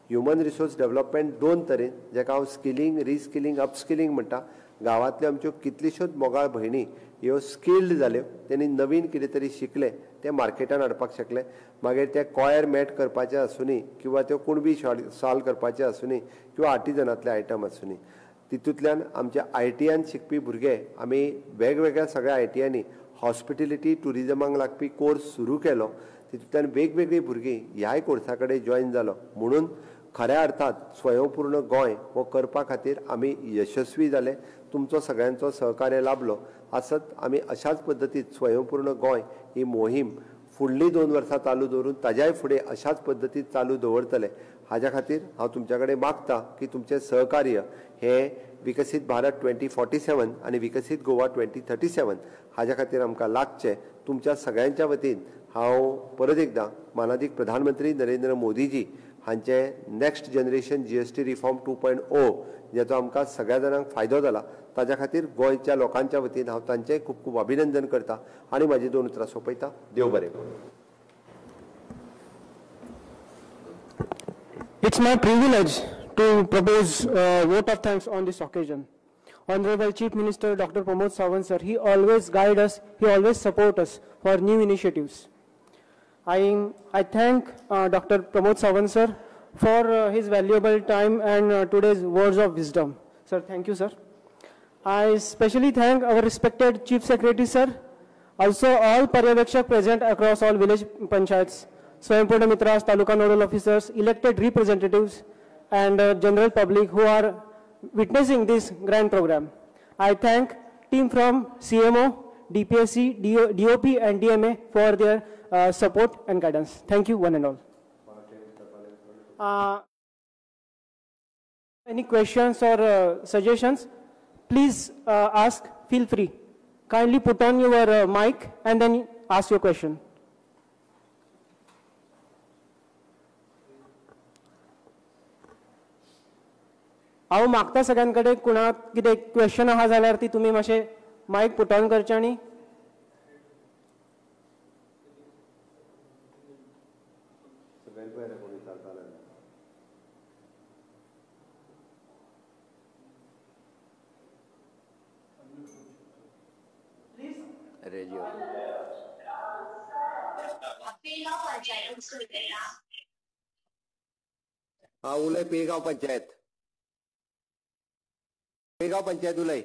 ह्युमन रिसोर्स डेव्हलपमेंट 2 तरेन जेका हांव स्किलिंग, रिस्किलिंग, अपस्किलिंग म्हणटा. गांवांतल्यो आमच्यो कितल्योश्योच मोगाळ भयणी ह्यो स्किल्ड जाल्यो, तेणी नवीन कितें तरी शिकले ते मार्केटान हाडपाक शकले. मागीर ते कॉयर मॅट करपाचे आसुनी किंवा त्यो कुणबी शॉल करपाचे आसुनी किंवा आर्टिजनातले आयटम आसुनी. तितूंतल्यान आमच्या ITN शिकपी भुरगे आमी वेगवेगळ्या सगळ्या ITNनी हॉस्पिटॅलिटी टुरिजमाक लागपी कोर्स सुरू केलो. तितूंतल्यान वेगवेगळी भुरगीं ह्याय कोर्सा कडेन जॉयन जालो. म्हणून खऱ्या अर्थात स्वयंपूर्ण गोंय हो करपा खातीर आमी यशस्वी जाले. तुमचो सगळ्यांचो सहकार्य लाभलो आसत आमी अशाच पद्दतीत स्वयंपूर्ण गोंय ही मोहीम फुडलीं 2 वर्सां चालू दवरून ताज्याय फुडें अशाच पद्दतीत चालू दवरतले. हाज्या खातीर हांव तुमच्या कडेन मागतां की तुमचें सहकार्य हे विकसीत भारत 2047 आनी विकसीत गोवा 2037 हाज्या खातीर आमकां लागचें. तुमच्या सगळ्यांच्या वतीन हांव परत एकदां माननीय प्रधानमंत्री नरेंद्र मोदीजी हांचे नेक्स्ट जनरेशन GST रिफॉर्म 2.0 जेचो आमकां सगळ्या जाणांक फायदो जाला ताज्या खातीर गोंयच्या लोकांच्या वतीन हांव तांचें खूब खूब अभिनंदन करतां आनी म्हाजी 2 उतरां सोंपयतां. देव बरें करूं. It's my privilege to propose a vote of thanks on this occasion. Honorable Chief Minister Dr. Pramod Sawant sir, he always guides us, he always supports us for new initiatives. I thank Dr. Pramod Sawant sir for his valuable time and today's words of wisdom. Sir, thank you sir. I especially thank our respected Chief Secretary sir, also all Paryavakshak present across all village panchayats, Swaympurna Mitras, Taluka Nodal Officers, elected representatives and general public who are witnessing this grand program. I thank team from CMO, DPSC, DOP and DMA for their support and guidance. Thank you one and all. Any questions or suggestions, please ask, feel free. Kindly put on your mic and then ask your question. हांव मागता सगळ्यांकडे कुणाक कितें question आहा जाल्यार ती तुमी मातशें मायक पुट ऑन करचें आनी उलय पेगांव पंचायत. पेगांव पंचायत उलय.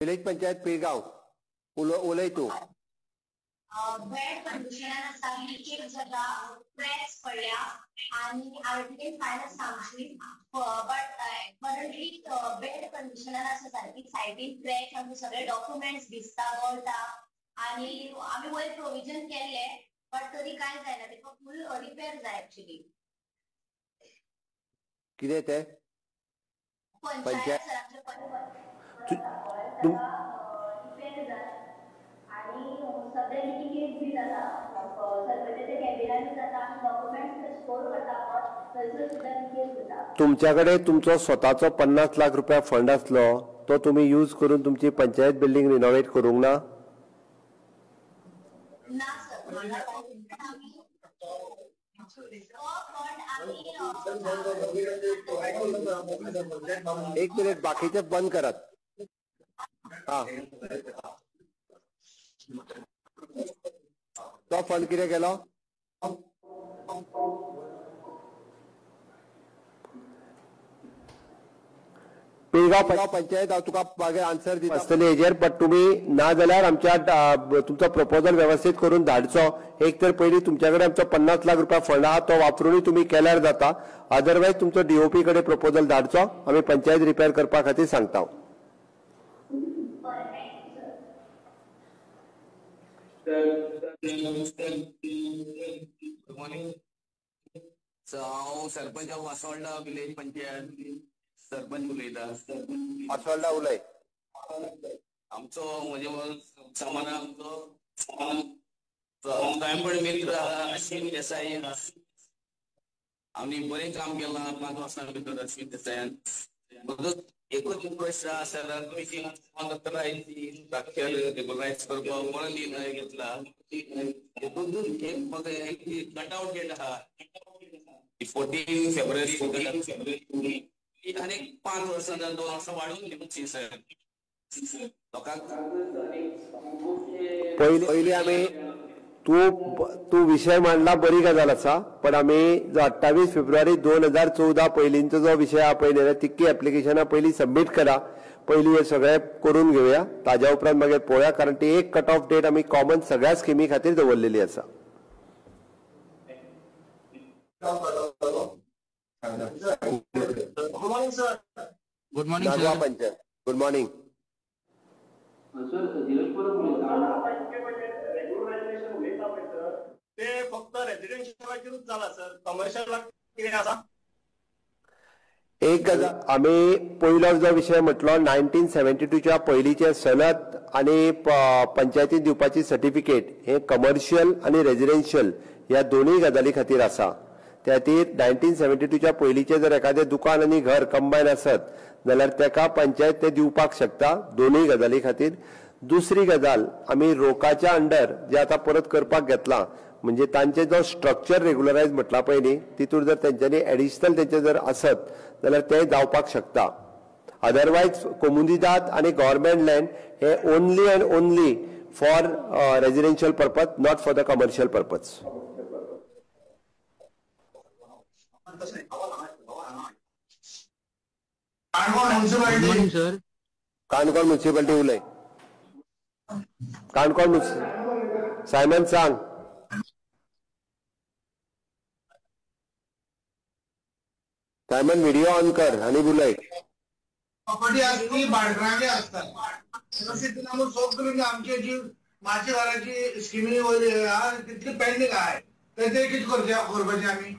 विलेज पंचायत पेगांव उलय तू. बेड कंडिशनर आसा लीकेज जाता क्रॅक्स पडल्या आणि आर्टिकल फायनल सांगची बट करंटली बेड कंडिशनर आसा सारकी सायडीन क्रॅक आमचे सगळे डॉक्युमेंट्स दिसता गळटा आणि आम्ही वयर प्रोविजन केले बट तरी काय जायना तेका फुल रिपेअर जाय एक्चुअली. कितें ते पंचायत आणि सगळे लिकेज बी जाता सरपंचाच्या कॅबिनांनी जाता आमी डॉक्युमेंट्स स्टोर करता थंयसर सुद्दां लिकेज जाता. तुमच्याकडे तुमचो स्वताचो 50 लाख रुपया फंड आसलो तो तुम्ही यूज करून तुमची पंचायत बिल्डिंग रिनोवेट करूंक ना? ना सर. एक मिनिट बाकीचे बंद करात. तो फंड कितें केलो? पेगांव पंचायत हांव तुका मागीर आन्सर दिता आसतली हेजेर बट तुमी ना जाल्यार आमच्या तुमचो प्रपोजल व्यवस्थित करून धाडचो. एक तर पयलीं तुमच्या कडेन आमचो 50 लाख रुपया फंड आहा तो वापरूनय तुमी केल्यार जाता. अदरवायज तुमचो DOP कडेन प्रपोजल धाडचो आमी पंचायत रिपेअर करपा खातीर सांगता. हांव सरपंच वासोळडा विलेज पंचायत सरपंच उलयता. वासोळडा उलय. आमचो म्हणजे सामान आमचो गायंपड मित्र अश्विन देसाई आम्ही बरें काम केलां 5 वर्सां भितर अश्विन देसायान. एकूच प्रश्न आसा रेगुलरायज करपाक म्हणून निर्णय घेतला. एक कटआउट डेट आहा 14 फेब्रुवारी आणि 5 वर्सां 2 वर्सां वाढवून दिवची सर. लोकांक तू विषय मांडला बरी गजाल आसा, पण आमी जो 28 फेब्रुवारी 2014 पयलींचो जो विषय आहा पळय तितकी एप्लिकेशनां पयलीं सबमीट करा, पयलीं हे सगळे करून घेवया, ताज्या उपरांत मागीर पळोवया, कारण ती एक कट ऑफ डेट आमी कॉमन सगळ्या स्किमी खातीर दवरलेली आसा. Good morning sir. Panchayat good morning. ते फक्त रेसिडेन्शियलाचेरूच जाला सर, कमर्शियल कितें आसा? एक गजाल आमी पयलो जो विशय म्हटलो 1972च्या पयलींचे सनद आनी पंचायतीन दिवपाची सर्टिफिकेट हे कमर्शियल आनी रेजिडेन्शियल ह्या दोनूय गजाली खातीर आसा. त्या खातीर 1972च्या पयलींचे जर एखादें दुकान आनी घर कंबायन आसत जाल्यार तेका पंचायत ते दिवपाक शकता दोनूय गजाली खातीर. दुसरी गजाल आमी रोकाच्या अंडर जे आतां परत करपाक घेतलां म्हणजे तांचे जो स्ट्रक्चर रेग्युलरायज म्हटला पळय न्ही तितून जर तेंच्यांनी एडिशनल तेंचे जर आसत जाल्यार ते जावपाक शकता. अदरवायज कोमुनिदाद आनी गव्हर्मेंट लँड हे only and only for residential purpose, not for the commercial purpose. Sir Canacona municipality उलय. काणकोण सायमन सांग. सायमन व्हिडिओ ऑन कर आणि उलय. प्रॉपर्टी असती बाळगणारे असतात तिथून सोप आमची जी माची घराची स्किमी तितली पेंडिंग आहे तर ते किती करपाचे आम्ही.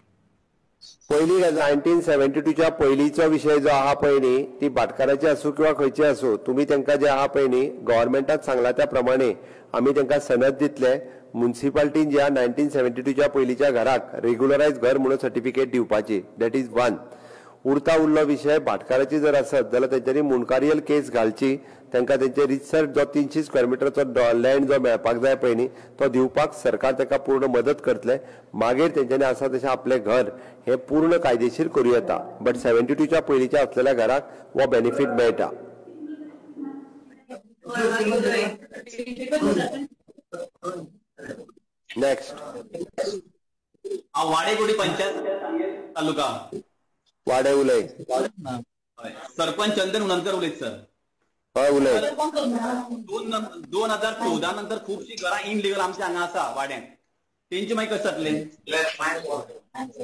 पहिली 1972च्या पयलींचो विषय जो आहा पळय न्ही ती भाटकाराची आसूं किंवा खंयची आसूं तुमी तांकां जे आहा पळय न्ही गव्हर्मेंटान सांगला त्या प्रमाणे आमी तांकां सनद दितले. म्युनिसिपालिटीन ज्या 1972च्या पयलींच्या घराक रेग्युलरायज घर म्हणून सर्टिफिकेट दिवपाची, दॅट इज वन. उरता उरलो विषय भाटकाराची जर आसत जाल्यार तेंच्यांनी मुनकारियल केस घालची, तांकां तेंचे रितसर जो 300 स्क्वेअर मिटरचो लँड जो मेळपाक जाय पळय न्ही तो दिवपाक सरकार ताका पूर्ण मदत करतले. मागीर तेंच्यांनी आसा तशें आपलें घर हे पूर्ण कायदेशीर करूं येता. बट 72च्या पयलींच्या असलेल्या घराक हो बेनिफीट मेळटा. नेक्स्ट वाडेगुडी पंचायत तालुका वाडे उलय. सरपंच चंदन उनकर उलयत सर. हय उलय. 2014 नंतर खूपशी घरां इनलिगल आमच्या हांगा आसा वाड्यात, तेंचे मागीर कशें जातलें?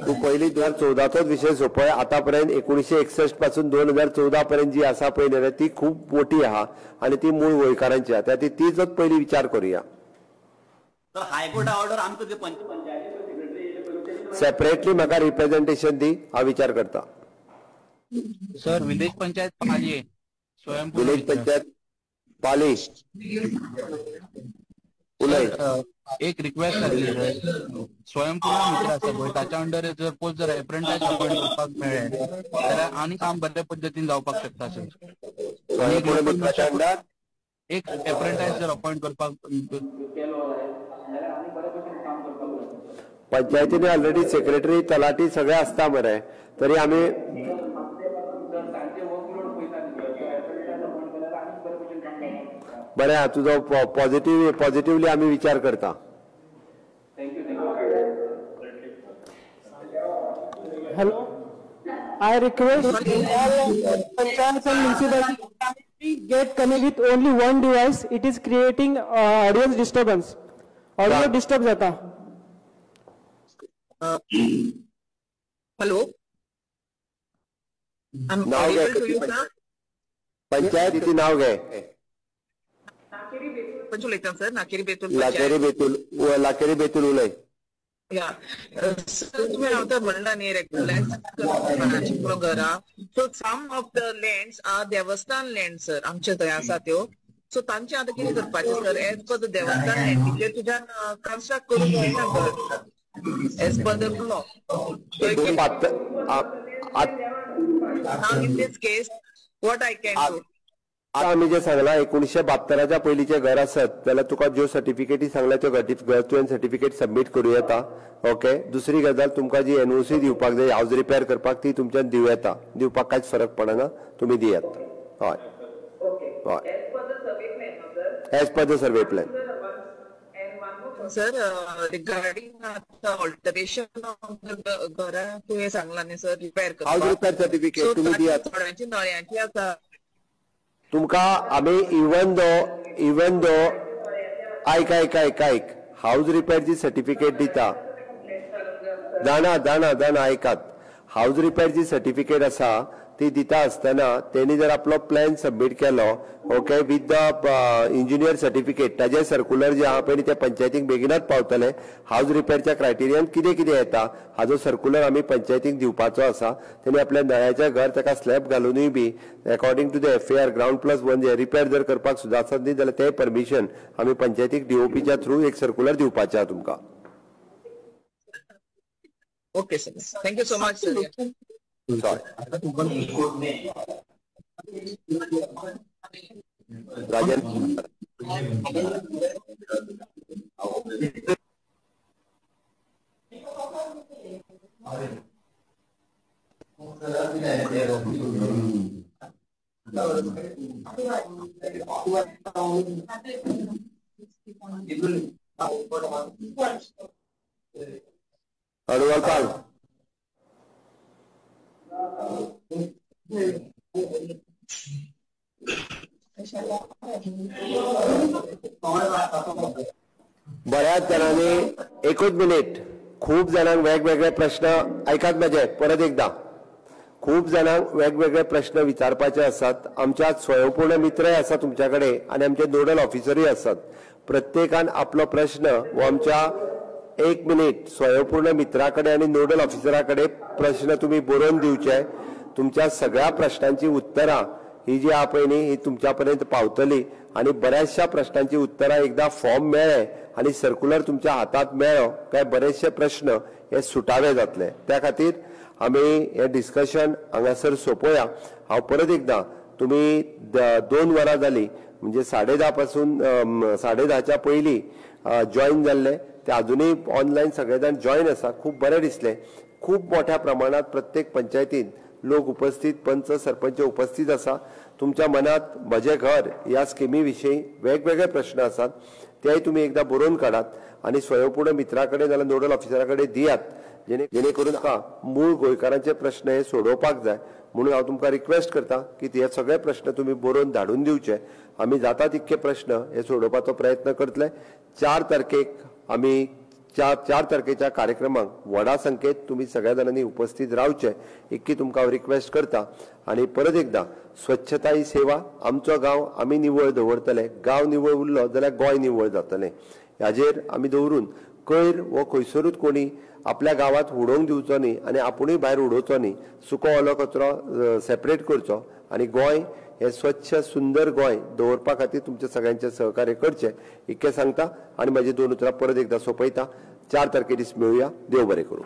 तू पयली 2014चोच विषय सोपय. आतापर्यंत 1961 पासून 2014 पर्यंत जी आसा पळय ती खूप मोठी आहा आणि ती मूळ गोंयकारांची आहा. त्या तीच पयली विचार करूया. तर हायकोर्ट ऑर्डर आमकां जे पंचायत सेपरेटली म्हाका रिप्रेझेंटेशन दी, हांव विचार करता. सर विलेज पंचायत पाली स्वयंपूर्ण विलेज पंचायत पाली उलय. एक रिक्वेस्ट जाल्ली स्वयंपूर्ण मित्र आसा पळय ताच्या अंडर जर पोस्ट जर एप्रेंटायज अपॉइंट करपाक मेळ्ळे जाल्यार आनी काम बऱ्या पद्दतीन जावपाक शकता सर. स्वयंपूर्ण मित्राच्या अंडर एक एप्रेंटायज जर अपॉइंट करपाक पंचायतीने ऑलरेडी सेक्रेटरी तलाटी सगळे असता मरे, तरी आम्ही बरें तुजो पॉझिटिव्हली आम्ही विचार करता. Hello. I request all panchayats and municipalities get connect with only one device. It is creating audience disturbance. Audio disturb जाता. Hello. I'm audible to you, sir. Panchayat इथे नाव घे. पंचुल एकदम सर नाकेरी बेतुल. लाकेरी बेतुल उलय. या सर तुम्ही रावता म्हणला न्ही रेग्युलर घरा. So some of the lands are देवस्थान लँड सर आमचे थंय आसा त्यो. सो तांचे आतां कितें करपाचें सर एज पर द देवस्थान लँड म्हणजे तुज्यान कन्स्ट्रक्ट करूंक जायना घर as per the law. Now in this case, what I can do? आम्ही जे सांगला 1972च्या पयलींचे घर आसत जाल्यार तुका ज्यो सर्टिफिकेटी सांगल्या त्यो घर तुवें सर्टिफिकेट सबमीट करूं येता. ओके. दुसरी गजाल तुमकां जी एनओसी दिवपाक जाय हाऊस रिपेअर करपाक ती तुमच्यान दिवं येता. दिवपाक कांयच फरक पडना, तुमी दियात. हय हय age per the survey plan. Sir regarding आता ऑल्टरेशन ऑफ घरा तुवें सांगला न्ही सर रिपेर करपाक हाऊस रिपेर सर्टिफिकेट तुम्ही दियात थोड्यांची नळ्यांची आसा तुमका आम्ही इवन दो ऐक हाऊस रिपेरची सर्टिफिकेट दिता दाना ऐकात हाऊस रिपेरची सर्टिफिकेट आसा ती दिता आसतना त्यांनी जर आपलो प्लॅन सबमिट केलो okay with the engineer certificate ताजे सर्क्युलर जे आहा पळय ते पंचायतीक बेगीनच पावतले हाऊस रिपेरच्या क्रायटेरियान कितें येता हाजो सर्क्युलर आमी पंचायतीक दिवपाचो आसा त्यांनी आपल्या नळ्याचें घर ताका स्लॅब घालूनय बी according to the FAR ground+1 जे रिपेर जर करपाक सुदारत न्ही जाल्यार ते परमिशन आमी पंचायतीक DOPच्या थ्रू एक सर्क्युलर दिवपाचें आहा तुमकां. Okay sir thank you so much sir. Rajan Advalpal बऱ्याच जणांनी एकूच मिनिट खूप जणांक वेगवेगळे प्रश्न ऐकात माझे परत एकदा खूप जणांक वेगवेगळे प्रश्न विचारपाचे असतात. आमच्यात स्वयंपूर्ण मित्रय आसा तुमच्याकडे आणि आमचे नोडल ऑफिसरय असतात. प्रत्येकान आपलो प्रश्न वो आमच्या एक मिनिट स्वयंपूर्ण मित्राकडे आणि नोडल ऑफिसराकडे प्रश्न तुम्ही बरोवन दिवचे. तुमच्या सगळ्या प्रश्नांची उत्तरां ही जी आहा पळय न्ही ही तुमच्यापर्यंत पावतली आणि बऱ्याचशा प्रश्नांची उत्तरां एकदा फॉर्म मेळ्ळे आणि सर्क्युलर तुमच्या हातात मेळ्ळो काय बरेचशे प्रश्न हे सुटावे जातले. त्या खातीर आमी हे डिस्कशन हांगासर सोंपोवया. हांव परत एकदा तुमी 2 वरां जाली म्हणजे 10:30 पासून 10:30च्या पयलीं जॉईन जाल्ले ते अजूनही ऑनलाईन सगळे जाण जॉईन आसा. खूप बरें दिसलें. खूप मोठ्या प्रमाणात प्रत्येक पंचायतीत लोक उपस्थित पंच सरपंच उपस्थित आसा. तुमच्या मनात म्हजे घर या स्किमी विशीं वेगवेगळे प्रश्न आसात तेय तुम्ही एकदा बरोवन काढात आणि स्वयंपूर्ण मित्राकडे जाल्यार नोडल ऑफिसराकडे दियात जेणे करून मूळ गोंयकारांचे प्रश्न हे सोडोवपाक जाय. म्हणून हांव तुमकां रिक्वेस्ट करता की हे सगळे प्रश्न तुम्ही बरोवन धाडून दिवचे. आमी जाता तितके प्रश्न हे सोडोवपाचो प्रयत्न करतले. 4 तारखेक आमी 4 तारखेच्या कार्यक्रमाक व्हडा संख्येत तुम्ही सगळ्या जणांनी उपस्थित रावचे इतकी तुमकां हांव रिक्वेस्ट करता. आणि परत एकदा स्वच्छता ही सेवा आमचो गांव आमी निवळ दवरतले. गांव निवळ उरलो जाल्यार गोंय निवळ जातलें. ह्याचेर आमी दवरून कोयर वो खंयसरूच कोणी आपल्या गांवांत उडोवंक दिवचो न्ही आणि आपुणूय भायर उडोवचो न्ही. सुको ओलो कचरो सेपरेट करचो आणि गोंय हे स्वच्छ सुंदर गोंय दवरपा खातीर तुमचे सगळ्यांचे सहकार्य करचे इतकें सांगता आणि माझी 2 उतरां परत एकदा सोंपयता. 4 तारखे दीस मेळुया. देव बरें करूं.